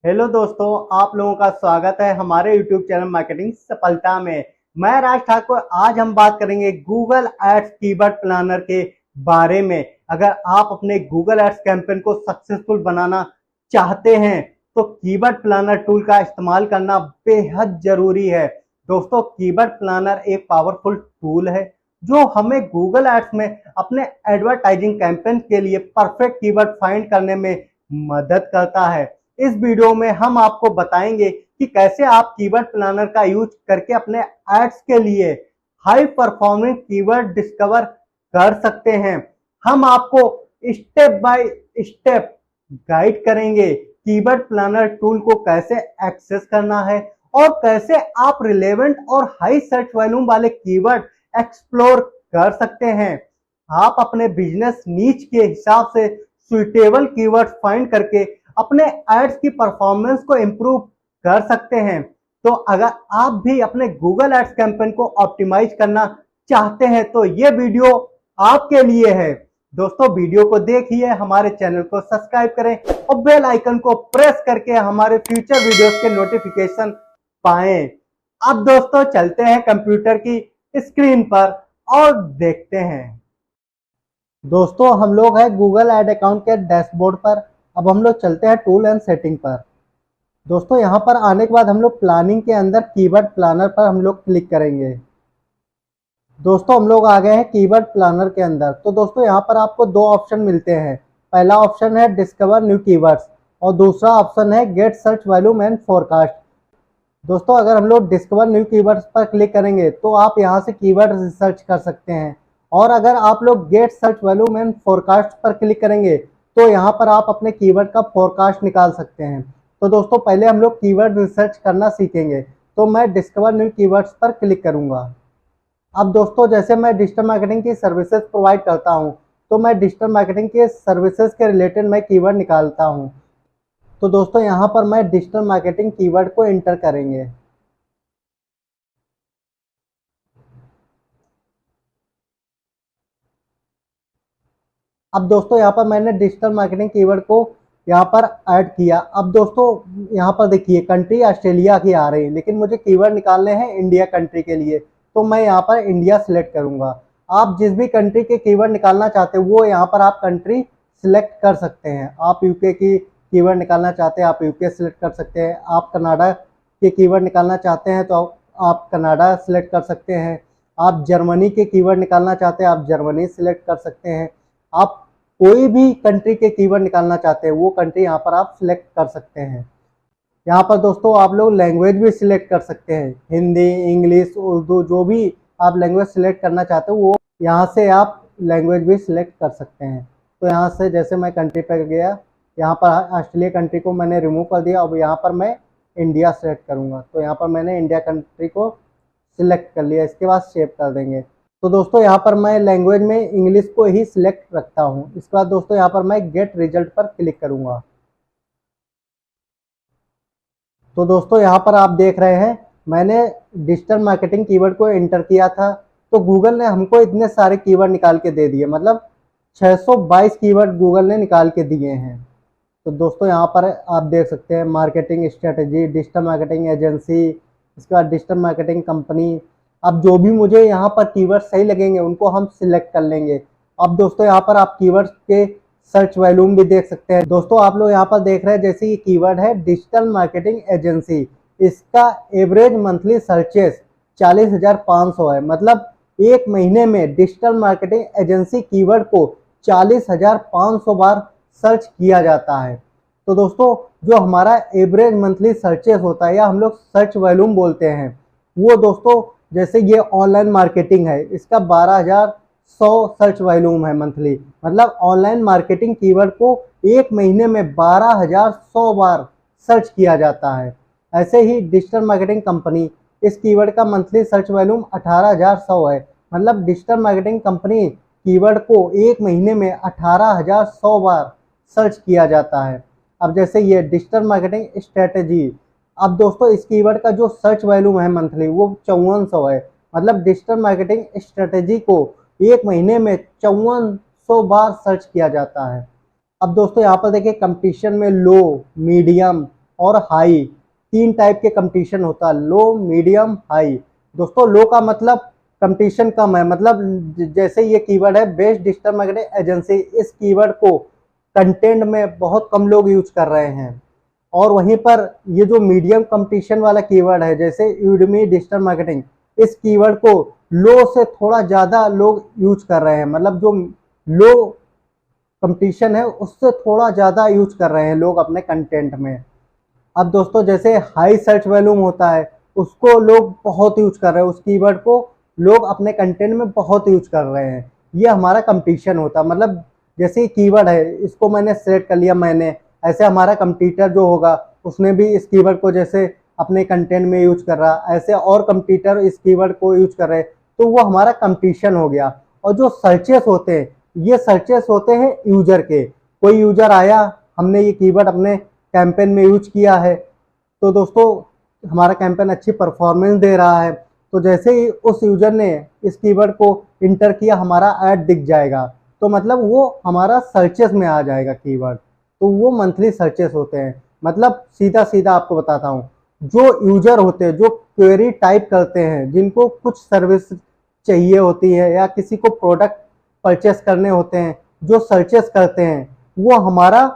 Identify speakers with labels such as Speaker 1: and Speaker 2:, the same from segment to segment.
Speaker 1: Hello दोस्तों, आप लोगों का स्वागत है हमारे YouTube चैनल मार्केटिंग सफलता में। मैं राज ठाकुर। आज हम बात करेंगे गूगल एड्स कीवर्ड प्लानर के बारे में। अगर आप अपने गूगल एड्स कैंपेन को सक्सेसफुल बनाना चाहते हैं तो कीवर्ड प्लानर टूल का इस्तेमाल करना बेहद जरूरी है। दोस्तों, कीवर्ड प्लानर एक पावरफुल टूल है जो हमें गूगल एड्स में अपने एडवर्टाइजिंग कैंपेन के लिए परफेक्ट कीवर्ड फाइंड करने में मदद करता है। इस वीडियो में हम आपको बताएंगे कि कैसे आप कीवर्ड प्लानर का यूज करके अपने एड्स के लिए हाई परफॉर्मिंग कीवर्ड डिस्कवर कर सकते हैं। हम आपको स्टेप बाय स्टेप गाइड करेंगे कीवर्ड प्लानर टूल को कैसे एक्सेस करना है और कैसे आप रिलेवेंट और हाई सर्च वॉल्यूम वाले कीवर्ड एक्सप्लोर कर सकते हैं। आप अपने बिजनेस नीच के हिसाब से सुइटेबल कीवर्ड फाइंड करके अपने एड्स की परफॉर्मेंस को इंप्रूव कर सकते हैं। तो अगर आप भी अपने गूगल एड्स कैंपेन को ऑप्टिमाइज करना चाहते हैं तो ये वीडियो आपके लिए है। दोस्तों, वीडियो को देखिए, हमारे चैनल को सब्सक्राइब करें और बेल आइकन को प्रेस करके हमारे फ्यूचर वीडियोस के नोटिफिकेशन पाएं। अब दोस्तों चलते हैं कंप्यूटर की स्क्रीन पर और देखते हैं। दोस्तों, हम लोग हैं गूगल एड अकाउंट के डैशबोर्ड पर। अब हम लोग चलते हैं टूल एंड सेटिंग पर। दोस्तों, यहाँ पर आने के बाद हम लोग प्लानिंग के अंदर कीवर्ड प्लानर पर हम लोग क्लिक करेंगे। दोस्तों, हम लोग आ गए हैं कीवर्ड प्लानर के अंदर। तो दोस्तों, यहाँ पर आपको दो ऑप्शन मिलते हैं। पहला ऑप्शन है डिस्कवर न्यू कीवर्ड्स और दूसरा ऑप्शन है get search volume and forecast. दोस्तों, अगर हम लोग डिस्कवर न्यू कीवर्ड्स पर क्लिक करेंगे तो आप यहाँ से कीवर्ड रिसर्च कर सकते हैं, और अगर आप लोग get search volume and forecast पर क्लिक करेंगे तो यहाँ पर आप अपने कीवर्ड का फोरकास्ट निकाल सकते हैं। तो दोस्तों, पहले हम लोग कीवर्ड रिसर्च करना सीखेंगे। तो मैं डिस्कवर न्यू कीवर्ड्स पर क्लिक करूंगा। अब दोस्तों, जैसे मैं डिजिटल मार्केटिंग की सर्विसेज प्रोवाइड करता हूं, तो मैं डिजिटल मार्केटिंग के सर्विसेज के रिलेटेड मैं कीवर्ड निकालता हूं। तो दोस्तों, यहाँ पर मैं डिजिटल मार्केटिंग कीवर्ड को एंटर करेंगे। अब दोस्तों, यहाँ पर मैंने डिजिटल मार्केटिंग कीवर्ड को यहाँ पर ऐड किया। अब दोस्तों, यहाँ पर देखिए कंट्री ऑस्ट्रेलिया की आ रही है, लेकिन मुझे कीवर्ड निकालने हैं इंडिया कंट्री के लिए, तो मैं यहाँ पर इंडिया सिलेक्ट करूँगा। आप जिस भी कंट्री के कीवर्ड निकालना चाहते हो वो यहाँ पर आप कंट्री सिलेक्ट कर सकते हैं। आप यूके की कीवर्ड निकालना चाहते हैं आप यूके सिलेक्ट कर सकते हैं। आप कनाडा के कीवर्ड निकालना चाहते हैं तो आप कनाडा सिलेक्ट कर सकते हैं। आप जर्मनी के कीवर्ड निकालना चाहते हैं आप जर्मनी सिलेक्ट कर सकते हैं। आप कोई भी कंट्री के कीवर्ड निकालना चाहते हैं वो कंट्री यहाँ पर आप सिलेक्ट कर सकते हैं। यहाँ पर दोस्तों आप लोग लैंग्वेज भी सिलेक्ट कर सकते हैं, हिंदी, इंग्लिश, उर्दू, जो भी आप लैंग्वेज सिलेक्ट करना चाहते हो वो यहाँ से आप लैंग्वेज भी सिलेक्ट कर सकते हैं। तो यहाँ से जैसे मैं कंट्री पर गया, यहाँ पर ऑस्ट्रेलिया कंट्री को मैंने रिमूव कर दिया। अब यहाँ पर मैं इंडिया सेलेक्ट करूँगा, तो यहाँ पर मैंने इंडिया कंट्री को सिलेक्ट कर लिया। इसके बाद सेव कर देंगे। तो दोस्तों, यहाँ पर मैं लैंग्वेज में इंग्लिश को ही सिलेक्ट रखता हूँ। इसके बाद दोस्तों यहाँ पर मैं गेट रिजल्ट पर क्लिक करूँगा। तो दोस्तों, यहाँ पर आप देख रहे हैं मैंने डिजिटल मार्केटिंग कीवर्ड को एंटर किया था, तो गूगल ने हमको इतने सारे कीवर्ड निकाल के दे दिए, मतलब 622 कीवर्ड गूगल ने निकाल के दिए हैं। तो दोस्तों, यहाँ पर आप देख सकते हैं marketing strategy, digital marketing agency, इसके बाद डिजिटल मार्केटिंग कंपनी। अब जो भी मुझे यहाँ पर कीवर्ड सही लगेंगे उनको हम सिलेक्ट कर लेंगे। अब दोस्तों, यहाँ पर आप कीवर्ड्स के सर्च वॉल्यूम भी देख सकते हैं। दोस्तों, आप लोग यहाँ पर देख रहे हैं जैसे ये कीवर्ड है डिजिटल मार्केटिंग एजेंसी, इसका एवरेज मंथली सर्चेस 40,500 है। मतलब एक महीने में डिजिटल मार्केटिंग एजेंसी कीवर्ड को 40,500 बार सर्च किया जाता है। तो दोस्तों, जो हमारा एवरेज मंथली सर्चेस होता है या हम लोग सर्च वॉल्यूम बोलते हैं, वो दोस्तों जैसे ये ऑनलाइन मार्केटिंग है, इसका 12,100 सर्च वॉल्यूम है मंथली। मतलब ऑनलाइन मार्केटिंग कीवर्ड को एक महीने में 12,100 बार सर्च किया जाता है। ऐसे ही डिजिटल मार्केटिंग कंपनी, इस कीवर्ड का मंथली सर्च वॉल्यूम 18,100 है। मतलब डिजिटल मार्केटिंग कंपनी कीवर्ड को एक महीने में 18,100 बार सर्च किया जाता है। अब जैसे ये डिजिटल मार्केटिंग स्ट्रेटेजी, अब दोस्तों इस कीवर्ड का जो सर्च वैल्यूम है मंथली वो 5400 है। मतलब डिजिटल मार्केटिंग स्ट्रेटेजी को एक महीने में 5400 बार सर्च किया जाता है। अब दोस्तों यहाँ पर देखिए कंपटीशन में लो, मीडियम और हाई, तीन टाइप के कंपटीशन होता है, लो, मीडियम, हाई। दोस्तों लो का मतलब कंपटीशन कम है, मतलब जैसे ये कीवर्ड है बेस्ट डिजिटल मार्केटिंग एजेंसी, इस कीवर्ड को कंटेंट में बहुत कम लोग यूज कर रहे हैं। और वहीं पर ये जो मीडियम कंपटीशन वाला कीवर्ड है जैसे यूडमी डिजिटल मार्केटिंग, इस कीवर्ड को लो से थोड़ा ज़्यादा लोग यूज कर रहे हैं, मतलब जो लो कंपटीशन है उससे थोड़ा ज़्यादा यूज कर रहे हैं लोग अपने कंटेंट में। अब दोस्तों जैसे हाई सर्च वॉल्यूम होता है उसको लोग बहुत यूज कर रहे हैं, उस कीवर्ड को लोग अपने कंटेंट में बहुत यूज कर रहे हैं, ये हमारा कंपटीशन होता है। मतलब जैसे कीवर्ड है इसको मैंने सेलेक्ट कर लिया मैंने, ऐसे हमारा कंपटीटर जो होगा उसने भी इस कीवर्ड को जैसे अपने कंटेंट में यूज कर रहा, ऐसे और कंपटीटर इस कीवर्ड को यूज कर रहे, तो वो हमारा कंपटीशन हो गया। और जो सर्चेस होते हैं ये सर्चेस होते हैं यूजर के, कोई यूजर आया, हमने ये कीवर्ड अपने कैंपेन में यूज किया है, तो दोस्तों हमारा कैंपेन अच्छी परफॉर्मेंस दे रहा है, तो जैसे ही उस यूजर ने इस कीवर्ड को इंटर किया हमारा ऐड दिख जाएगा, तो मतलब वो हमारा सर्चेस में आ जाएगा कीवर्ड, तो वो मंथली सर्चेस होते हैं। मतलब सीधा सीधा आपको बताता हूँ, जो यूजर होते हैं जो क्वेरी टाइप करते हैं, जिनको कुछ सर्विस चाहिए होती है या किसी को प्रोडक्ट परचेस करने होते हैं, जो सर्चेस करते हैं वो हमारा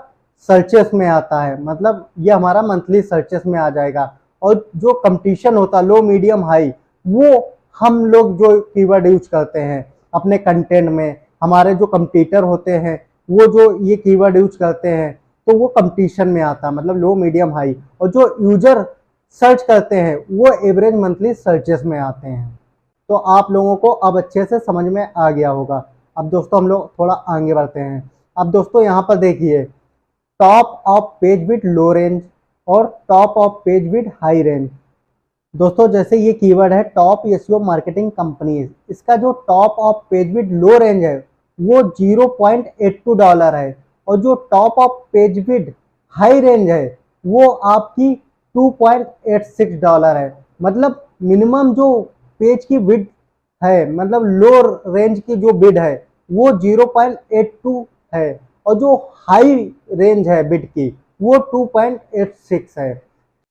Speaker 1: सर्चेस में आता है, मतलब ये हमारा मंथली सर्चेस में आ जाएगा। और जो कंपटीशन होता है लो, मीडियम, हाई, वो हम लोग जो कीवर्ड यूज करते हैं अपने कंटेंट में, हमारे जो कंपटीटर होते हैं वो जो ये कीवर्ड यूज करते हैं तो वो कंपटीशन में आता है, मतलब लो, मीडियम, हाई। और जो यूजर सर्च करते हैं वो एवरेज मंथली सर्चेस में आते हैं। तो आप लोगों को अब अच्छे से समझ में आ गया होगा। अब दोस्तों हम लोग थोड़ा आगे बढ़ते हैं। अब दोस्तों यहाँ पर देखिए, top of page with low range और top of page with high range. दोस्तों जैसे ये कीवर्ड है टॉप एसईओ मार्केटिंग कंपनी, इसका जो top of page with low range है वो $0.82 है, और जो top of page with high range है वो आपकी $2.86 है। मतलब मिनिमम जो पेज की विड है, मतलब लो रेंज की जो बिड है वो 0.82 है, और जो हाई रेंज है बिड की वो 2.86 है।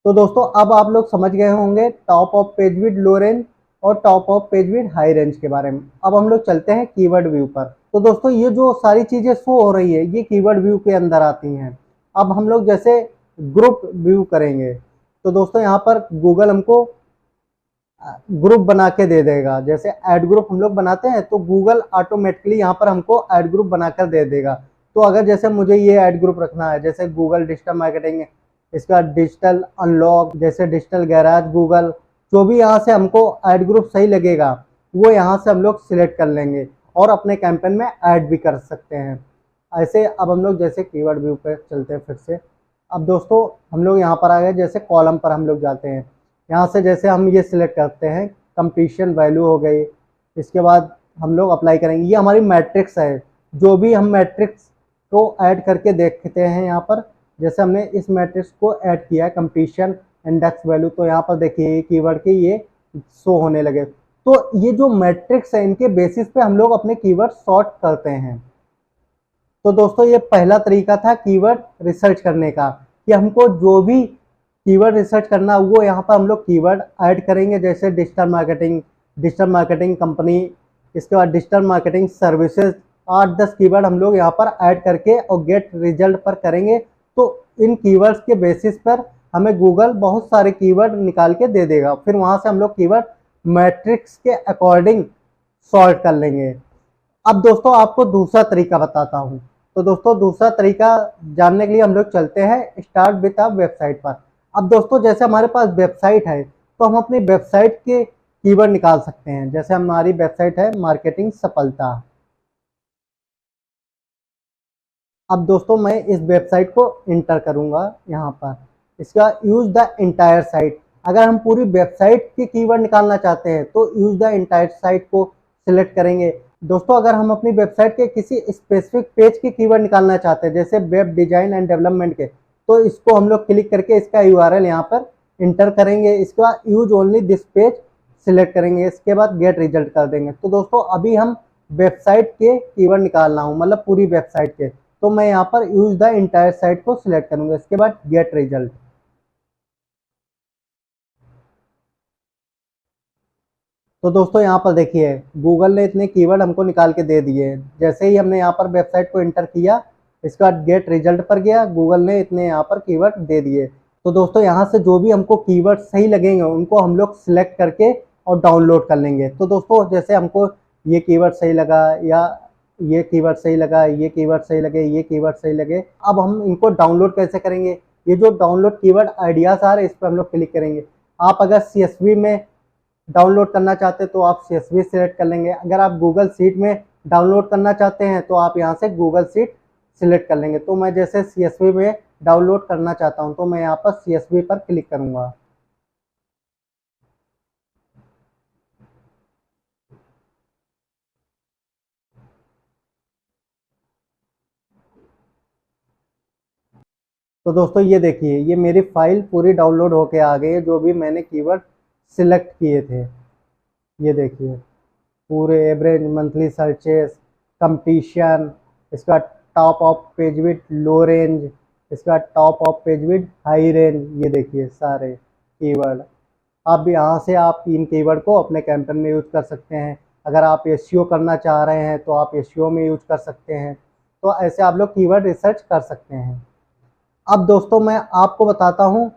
Speaker 1: तो दोस्तों अब आप लोग समझ गए होंगे top of page with low range और top of page with high range के बारे में। अब हम लोग चलते हैं कीवर्ड व्यू पर। तो दोस्तों ये जो सारी चीजें शो हो रही है ये कीवर्ड व्यू के अंदर आती हैं। अब हम लोग जैसे ग्रुप व्यू करेंगे, तो दोस्तों यहाँ पर गूगल हमको ग्रुप बना के दे देगा, जैसे ऐड ग्रुप हम लोग बनाते हैं तो गूगल ऑटोमेटिकली यहाँ पर हमको ऐड ग्रुप बनाकर दे देगा। तो अगर जैसे मुझे ये ऐड ग्रुप रखना है, जैसे गूगल डिजिटल मार्केटिंग, इसका डिजिटल अनलॉक, जैसे डिजिटल गैराज, गूगल, जो भी यहाँ से हमको ऐड ग्रुप सही लगेगा वो यहाँ से हम लोग सिलेक्ट कर लेंगे और अपने कैंपेन में ऐड भी कर सकते हैं। ऐसे अब हम लोग जैसे कीवर्ड व्यू पे चलते हैं फिर से। अब दोस्तों हम लोग यहाँ पर आ गए, जैसे कॉलम पर हम लोग जाते हैं, यहाँ से जैसे हम ये सिलेक्ट करते हैं कंपटीशन वैल्यू हो गई, इसके बाद हम लोग अप्लाई करेंगे, ये हमारी मैट्रिक्स है, जो भी हम मैट्रिक्स को ऐड करके देखते हैं यहाँ पर, जैसे हमने इस मैट्रिक्स को ऐड किया है कंपटीशन इंडेक्स वैल्यू, तो यहाँ पर देखिए कीवर्ड के ये शो होने लगे। तो ये जो मैट्रिक्स है इनके बेसिस पे हम लोग अपने कीवर्ड सॉर्ट करते हैं। तो दोस्तों ये पहला तरीका था कीवर्ड रिसर्च करने का, कि हमको जो भी कीवर्ड रिसर्च करना वो यहाँ पर हम लोग कीवर्ड ऐड करेंगे, जैसे डिजिटल मार्केटिंग कंपनी, इसके बाद डिजिटल मार्केटिंग सर्विसेज, 8-10 कीवर्ड हम लोग यहाँ पर ऐड करके और गेट रिजल्ट पर करेंगे। तो इन कीवर्ड्स के बेसिस पर हमें गूगल बहुत सारे कीवर्ड निकाल के दे देगा, फिर वहाँ से हम लोग कीवर्ड मैट्रिक्स के अकॉर्डिंग सॉर्ट कर लेंगे। अब दोस्तों आपको दूसरा तरीका बताता हूँ। तो दोस्तों दूसरा तरीका जानने के लिए हम लोग चलते हैं स्टार्ट विथ अ वेबसाइट पर। अब दोस्तों जैसे हमारे पास वेबसाइट है तो हम अपनी वेबसाइट के कीवर्ड निकाल सकते हैं, जैसे हमारी वेबसाइट है मार्केटिंग सफलता। अब दोस्तों मैं इस वेबसाइट को इंटर करूंगा यहाँ पर, इसका यूज द इंटायर साइट। अगर हम पूरी वेबसाइट के कीवर्ड निकालना चाहते हैं तो यूज द इंटायर साइट को सिलेक्ट करेंगे। दोस्तों अगर हम अपनी वेबसाइट के किसी स्पेसिफिक पेज के कीवर्ड निकालना चाहते हैं, जैसे वेब डिजाइन एंड डेवलपमेंट के, तो इसको हम लोग क्लिक करके इसका यूआरएल यहाँ पर इंटर करेंगे, इसके बाद use only this page select करेंगे, इसके बाद गेट रिजल्ट कर देंगे। तो दोस्तों अभी हम वेबसाइट के कीवर्ड निकालना हूँ, मतलब पूरी वेबसाइट के, तो मैं यहाँ पर यूज द इंटायर साइट को सिलेक्ट करूंगा, इसके बाद गेट रिजल्ट। तो दोस्तों यहाँ पर देखिए गूगल ने इतने कीवर्ड हमको निकाल के दे दिए। जैसे ही हमने यहाँ पर वेबसाइट को इंटर किया, इसका गेट रिजल्ट पर गया, गूगल ने इतने यहाँ पर कीवर्ड दे दिए। तो दोस्तों यहाँ से जो भी हमको कीवर्ड सही लगेंगे उनको हम लोग सिलेक्ट करके और डाउनलोड कर लेंगे। तो दोस्तों जैसे हमको ये कीवर्ड सही लगा, या ये कीवर्ड सही लगा, ये कीवर्ड सही लगे, ये कीवर्ड सही लगे, अब हम इनको डाउनलोड कैसे करेंगे? ये जो डाउनलोड कीवर्ड आइडियाज आ रहे हैं इस पर हम लोग क्लिक करेंगे। आप अगर CSV में डाउनलोड करना चाहते हैं तो आप CSV सिलेक्ट कर लेंगे। अगर आप गूगल शीट में डाउनलोड करना चाहते हैं तो आप यहाँ से गूगल शीट सिलेक्ट कर लेंगे। तो मैं जैसे CSV में डाउनलोड करना चाहता हूँ तो मैं यहाँ पर CSV पर क्लिक करूँगा। तो दोस्तों ये देखिए, ये मेरी फाइल पूरी डाउनलोड होके आ गई है, जो भी मैंने कीवर्ड सिलेक्ट किए थे। ये देखिए पूरे एवरेज, मंथली सर्चेस, कंपटीशन, इसका top of page width, low range, इसका top of page width, high range, ये देखिए सारे कीवर्ड। अब यहाँ से आप इन कीवर्ड को अपने कैंपेन में यूज कर सकते हैं। अगर आप एसईओ करना चाह रहे हैं तो आप एसईओ में यूज कर सकते हैं। तो ऐसे आप लोग कीवर्ड रिसर्च कर सकते हैं। अब दोस्तों मैं आपको बताता हूँ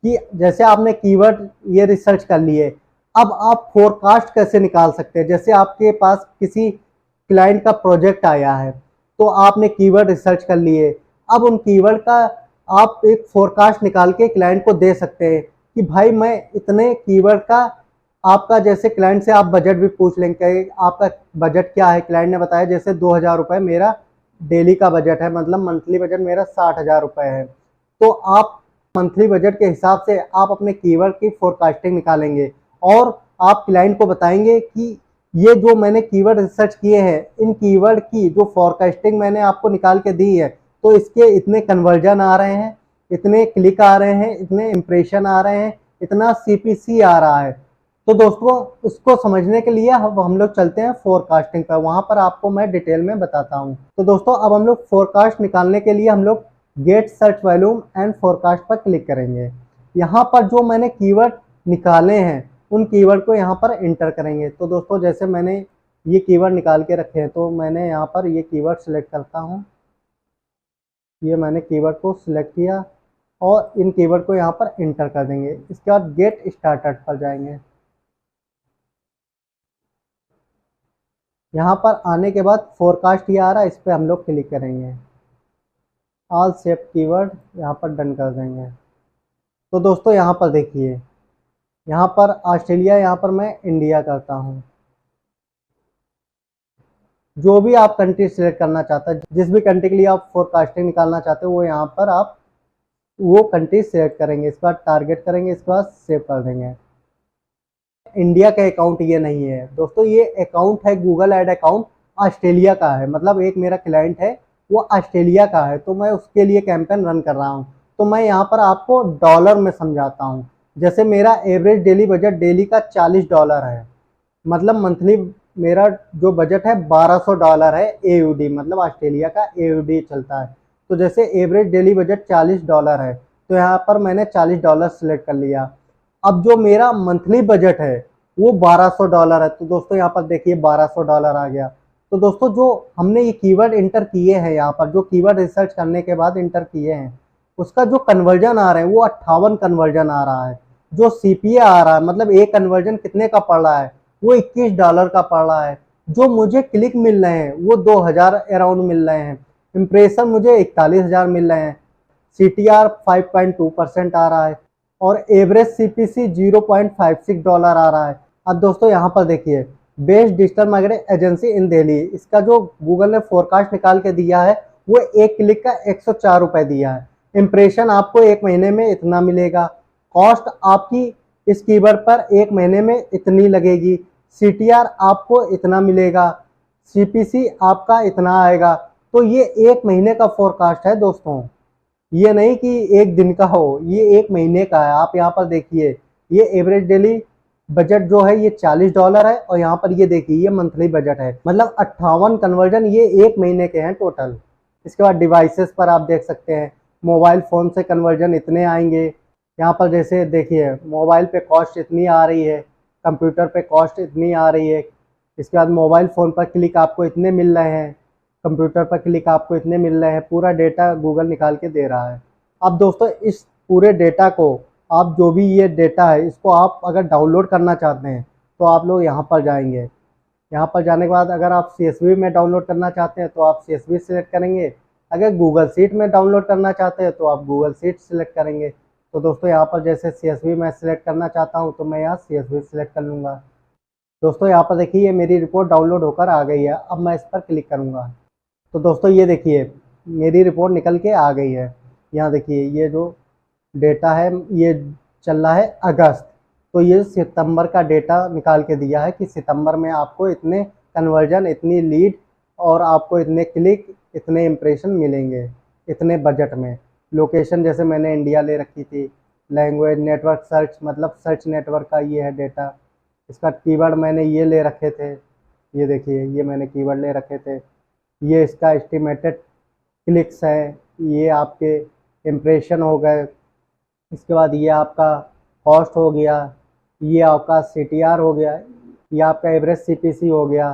Speaker 1: कि जैसे आपने कीवर्ड ये रिसर्च कर लिए, अब आप फोरकास्ट कैसे निकाल सकते हैं। जैसे आपके पास किसी क्लाइंट का प्रोजेक्ट आया है तो आपने कीवर्ड रिसर्च कर लिए, अब उन कीवर्ड का आप एक फोरकास्ट निकाल के क्लाइंट को दे सकते हैं कि भाई मैं इतने कीवर्ड का, आपका जैसे क्लाइंट से आप बजट भी पूछ लेंगे, आपका बजट क्या है। क्लाइंट ने बताया जैसे 2000 रुपये मेरा डेली का बजट है, मतलब मंथली बजट मेरा 60,000 रुपये है। तो आप मंथली बजट के हिसाब से आप अपने कीवर्ड की फोरकास्टिंग निकालेंगे और आप क्लाइंट को बताएंगे कि ये जो मैंने कीवर्ड रिसर्च किए हैं, इन कीवर्ड की जो फोरकास्टिंग मैंने आपको निकाल के दी है, तो इसके इतने कन्वर्जन आ रहे हैं, इतने क्लिक आ रहे हैं, इतने इम्प्रेशन आ रहे हैं, इतना CPC आ रहा है। तो दोस्तों उसको समझने के लिए हम लोग चलते हैं फोरकास्टिंग पर, वहां पर आपको मैं डिटेल में बताता हूं। तो दोस्तों अब हम लोग फोरकास्ट निकालने के लिए हम लोग get search volume and forecast पर क्लिक करेंगे। यहाँ पर जो मैंने कीवर्ड निकाले हैं उन कीवर्ड को यहाँ पर एंटर करेंगे। तो दोस्तों जैसे मैंने ये कीवर्ड निकाल के रखे हैं तो मैंने यहाँ पर ये कीवर्ड सिलेक्ट करता हूँ। ये मैंने कीवर्ड को सिलेक्ट किया और इन कीवर्ड को यहाँ पर एंटर कर देंगे। इसके बाद गेट स्टार्टेड पर जाएंगे। यहाँ पर आने के बाद फोरकास्ट ये आ रहा है, इस पर हम लोग क्लिक करेंगे। ऑल सेव कीवर्ड यहाँ पर डन कर देंगे। तो दोस्तों यहाँ पर देखिए, यहाँ पर ऑस्ट्रेलिया, यहाँ पर मैं इंडिया करता हूँ। जो भी आप कंट्री सिलेक्ट करना चाहते हैं, जिस भी कंट्री के लिए आप फोरकास्टिंग निकालना चाहते हो वो यहाँ पर आप वो कंट्री सिलेक्ट करेंगे। इसके बाद टारगेट करेंगे, इसके बाद सेव कर देंगे। इंडिया का अकाउंट ये नहीं है दोस्तों, ये अकाउंट है गूगल एड अकाउंट ऑस्ट्रेलिया का है। मतलब एक मेरा क्लाइंट है वो ऑस्ट्रेलिया का है, तो मैं उसके लिए कैंपेन रन कर रहा हूँ। तो मैं यहाँ पर आपको डॉलर में समझाता हूँ। जैसे मेरा एवरेज डेली बजट डेली का $40 है, मतलब मंथली मेरा जो बजट है $1200 है AUD, मतलब ऑस्ट्रेलिया का AUD चलता है। तो जैसे एवरेज डेली बजट $40 है तो यहाँ पर मैंने $40 सिलेक्ट कर लिया। अब जो मेरा मंथली बजट है वो $1200 है। तो दोस्तों यहाँ पर देखिए $1200 आ गया। तो दोस्तों जो हमने ये कीवर्ड इंटर किए हैं, यहाँ पर जो कीवर्ड रिसर्च करने के बाद इंटर किए हैं, उसका जो कन्वर्जन आ रहा है वो 58 कन्वर्जन आ रहा है। जो CPA आ रहा है, मतलब एक कन्वर्जन कितने का पड़ रहा है, वो $21 का पड़ रहा है। जो मुझे क्लिक मिल रहे हैं वो 2000 अराउंड मिल रहे हैं। इम्प्रेशन मुझे 41,000 मिल रहे हैं। CTR 5.2% आ रहा है और एवरेज CPC $0.56 आ रहा है। अब दोस्तों यहाँ पर देखिए, बेस्ट डिजिटल मार्केटिंग एजेंसी इन दिल्ली, इसका जो गूगल ने फोरकास्ट निकाल के दिया है वो एक क्लिक का 104 रुपये दिया है। इम्प्रेशन आपको एक महीने में इतना मिलेगा। कॉस्ट आपकी इस कीवर्ड पर एक महीने में इतनी लगेगी। CTR आपको इतना मिलेगा। CPC आपका इतना आएगा। तो ये एक महीने का फोरकास्ट है दोस्तों, ये नहीं कि एक दिन का हो, ये एक महीने का है। आप यहाँ पर देखिए, ये एवरेज डेली बजट जो है ये $40 है और यहाँ पर ये देखिए ये मंथली बजट है, मतलब 58 कन्वर्जन ये एक महीने के हैं टोटल। इसके बाद डिवाइसेस पर आप देख सकते हैं, मोबाइल फ़ोन से कन्वर्जन इतने आएंगे। यहाँ पर जैसे देखिए मोबाइल पे कॉस्ट इतनी आ रही है, कंप्यूटर पे कॉस्ट इतनी आ रही है, इसके बाद मोबाइल फ़ोन पर क्लिक आपको इतने मिल रहे हैं, कंप्यूटर पर क्लिक आपको इतने मिल रहे हैं, पूरा डेटा गूगल निकाल के दे रहा है। अब दोस्तों इस पूरे डेटा को, आप जो भी ये डेटा है इसको आप अगर डाउनलोड करना चाहते हैं तो आप लोग यहाँ पर जाएंगे। यहाँ पर जाने के बाद अगर आप CSV में डाउनलोड करना चाहते हैं तो आप CSV सिलेक्ट करेंगे, अगर गूगल शीट में डाउनलोड करना चाहते हैं तो आप गूगल शीट सिलेक्ट करेंगे। तो दोस्तों यहाँ पर जैसे CSV मैं सिलेक्ट करना चाहता हूँ तो मैं यहाँ CSV सिलेक्ट कर लूँगा। दोस्तों यहाँ पर देखिए मेरी रिपोर्ट डाउनलोड होकर आ गई है। अब मैं इस पर क्लिक करूँगा तो दोस्तों ये देखिए मेरी रिपोर्ट निकल के आ गई है। यहाँ देखिए ये जो डेटा है ये चल रहा है अगस्त, तो ये सितंबर का डेटा निकाल के दिया है कि सितंबर में आपको इतने कन्वर्जन, इतनी लीड और आपको इतने क्लिक, इतने इम्प्रेशन मिलेंगे इतने बजट में। लोकेशन जैसे मैंने इंडिया ले रखी थी, लैंग्वेज, नेटवर्क सर्च मतलब सर्च नेटवर्क का ये है डेटा। इसका कीवर्ड मैंने ये ले रखे थे, ये देखिए ये मैंने कीवर्ड ले रखे थे। ये इसका एस्टिमेटेड क्लिक्स है, ये आपके इम्प्रेशन हो गए। इसके बाद ये आपका कॉस्ट हो गया, ये आपका CTR हो गया, ये आपका एवरेज CPC हो गया।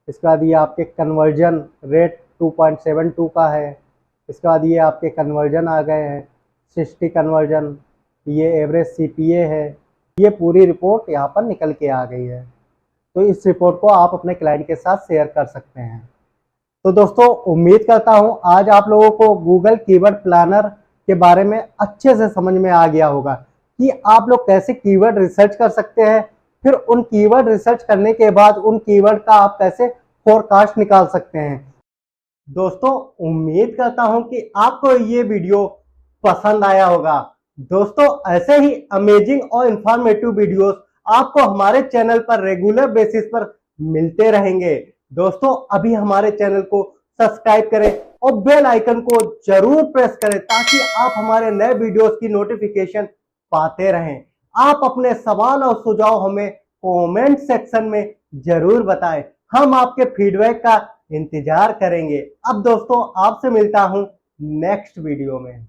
Speaker 1: इसके बाद ये आपके कन्वर्जन रेट 2.72 का है। इसके बाद ये आपके कन्वर्जन आ गए हैं 60 कन्वर्जन, ये एवरेज CPA है। ये पूरी रिपोर्ट यहाँ पर निकल के आ गई है। तो इस रिपोर्ट को आप अपने क्लाइंट के साथ शेयर कर सकते हैं। तो दोस्तों उम्मीद करता हूँ आज आप लोगों को गूगल कीवर्ड प्लानर के बारे में अच्छे से समझ में आ गया होगा कि आप लोग कैसे कीवर्ड रिसर्च कर सकते हैं, फिर उन कीवर्ड रिसर्च करने के बाद उन कीवर्ड का आप कैसे फोरकास्ट निकाल सकते हैं। दोस्तों उम्मीद करता हूं कि आपको ये वीडियो पसंद आया होगा। दोस्तों ऐसे ही अमेजिंग और इंफॉर्मेटिव वीडियोस आपको हमारे चैनल पर रेगुलर बेसिस पर मिलते रहेंगे। दोस्तों अभी हमारे चैनल को सब्सक्राइब करें और बेल आइकन को जरूर प्रेस करें ताकि आप हमारे नए वीडियोस की नोटिफिकेशन पाते रहें। आप अपने सवाल और सुझाव हमें कमेंट सेक्शन में जरूर बताएं, हम आपके फीडबैक का इंतजार करेंगे। अब दोस्तों आपसे मिलता हूं नेक्स्ट वीडियो में।